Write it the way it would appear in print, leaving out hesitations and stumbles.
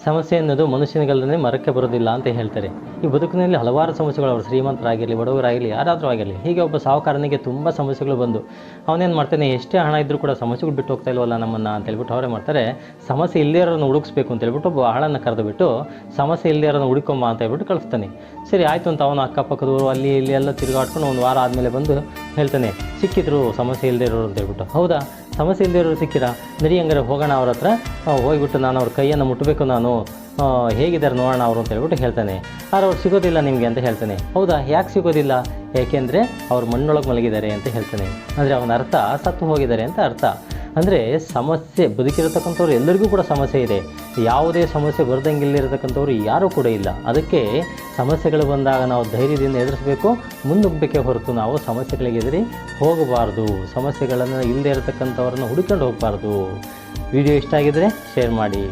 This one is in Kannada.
ಸಮಸ್ಯೆ ಅನ್ನೋದು ಮನುಷ್ಯನಿಗಲ್ಲದೆ ಮರಕ್ಕೆ ಬರೋದಿಲ್ಲ ಅಂತ ಹೇಳ್ತಾರೆ. ಈ ಬದುಕಿನಲ್ಲಿ ಹಲವಾರು ಸಮಸ್ಯೆಗಳು, ಅವರು ಶ್ರೀಮಂತರಾಗಿರಲಿ ಬಡವರಾಗಿರಲಿ ಯಾರಾದರೂ ಆಗಿರಲಿ. ಹೀಗೆ ಒಬ್ಬ ಸಾಹುಕಾರನಿಗೆ ತುಂಬ ಸಮಸ್ಯೆಗಳು ಬಂದು ಅವನೇನು ಮಾಡ್ತಾನೆ, ಎಷ್ಟೇ ಹಣ ಇದ್ದರೂ ಕೂಡ ಸಮಸ್ಯೆಗಳು ಬಿಟ್ಟು ಹೋಗ್ತಾ ಇಲ್ವಲ್ಲ ನಮ್ಮನ್ನು ಅಂತ ಹೇಳ್ಬಿಟ್ಟು ಅವರೇ ಮಾಡ್ತಾರೆ, ಸಮಸ್ಯೆ ಇಲ್ಲದೇ ಇರೋರನ್ನು ಹುಡುಕ್ಸ್ಬೇಕು ಅಂತ ಹೇಳ್ಬಿಟ್ಟು ಒಬ್ಬ ಆಳನ್ನು ಕರೆದು ಬಿಟ್ಟು ಸಮಸ್ಯೆ ಇಲ್ಲದೇ ಇರೋರನ್ನು ಹುಡುಕೊಂಬ ಅಂತ ಹೇಳ್ಬಿಟ್ಟು ಕಳಿಸ್ತಾನೆ. ಸರಿ ಆಯಿತು ಅಂತ ಅವನು ಅಕ್ಕಪಕ್ಕದವರು ಅಲ್ಲಿ ಇಲ್ಲಿ ಎಲ್ಲ ತಿರುಗಾಡ್ಕೊಂಡು ಒಂದು ವಾರ ಆದಮೇಲೆ ಬಂದು ಹೇಳ್ತಾನೆ, ಸಿಕ್ಕಿದ್ರು ಸಮಸ್ಯೆ ಇಲ್ಲದೇ ಇರೋರು ಅಂತ ಹೇಳ್ಬಿಟ್ಟು. ಹೌದಾ, ಸಮಸ್ಯೆ ಇಲ್ಲದೇ ಇರೋರು ಸಿಕ್ಕಿರಾ, ನಡಿ ಹಂಗಾರೆ ಹೋಗೋಣ ಅವ್ರ ಹತ್ರ, ಹೋಗಿಬಿಟ್ಟು ನಾನು ಅವ್ರ ಕೈಯನ್ನು ಮುಟ್ಟಬೇಕು, ನಾನು ಹೇಗಿದ್ದಾರೆ ನೋಡೋಣ ಅವರು ಅಂತ ಹೇಳ್ಬಿಟ್ಟು ಹೇಳ್ತಾನೆ. ಆದ್ರೆ ಅವ್ರು ಸಿಗೋದಿಲ್ಲ ನಿಮಗೆ ಅಂತ ಹೇಳ್ತಾನೆ. ಹೌದಾ, ಯಾಕೆ ಸಿಗೋದಿಲ್ಲ? ಏಕೆಂದರೆ ಅವ್ರು ಮಣ್ಣೊಳಗೆ ಮಲಗಿದ್ದಾರೆ ಅಂತ ಹೇಳ್ತಾನೆ. ಅಂದರೆ ಅವನ ಅರ್ಥ ಸತ್ತು ಹೋಗಿದ್ದಾರೆ ಅಂತ ಅರ್ಥ. ಅಂದರೆ ಸಮಸ್ಯೆ ಬದುಕಿರತಕ್ಕಂಥವ್ರು ಎಲ್ಲರಿಗೂ ಕೂಡ ಸಮಸ್ಯೆ ಇದೆ. ಯಾವುದೇ ಸಮಸ್ಯೆ ಬರ್ದಂಗೆ ಇಲ್ಲಿರತಕ್ಕಂಥವ್ರು ಯಾರೂ ಕೂಡ ಇಲ್ಲ. ಅದಕ್ಕೆ ಸಮಸ್ಯೆಗಳು ಬಂದಾಗ ನಾವು ಧೈರ್ಯದಿಂದ ಎದುರಿಸಬೇಕು, ಮುನ್ನುಗ್ಗಬೇಕೇ ಹೊರತು ನಾವು ಸಮಸ್ಯೆಗಳಿಗೆ ಎದುರಿ ಹೋಗಬಾರ್ದು. ಸಮಸ್ಯೆಗಳನ್ನು ಇಲ್ಲದೇ ಇರತಕ್ಕಂಥವ್ರನ್ನ ಹುಡುಕೊಂಡು ಹೋಗಬಾರ್ದು. ವಿಡಿಯೋ ಇಷ್ಟ ಆಗಿದ್ದರೆ ಶೇರ್ ಮಾಡಿ.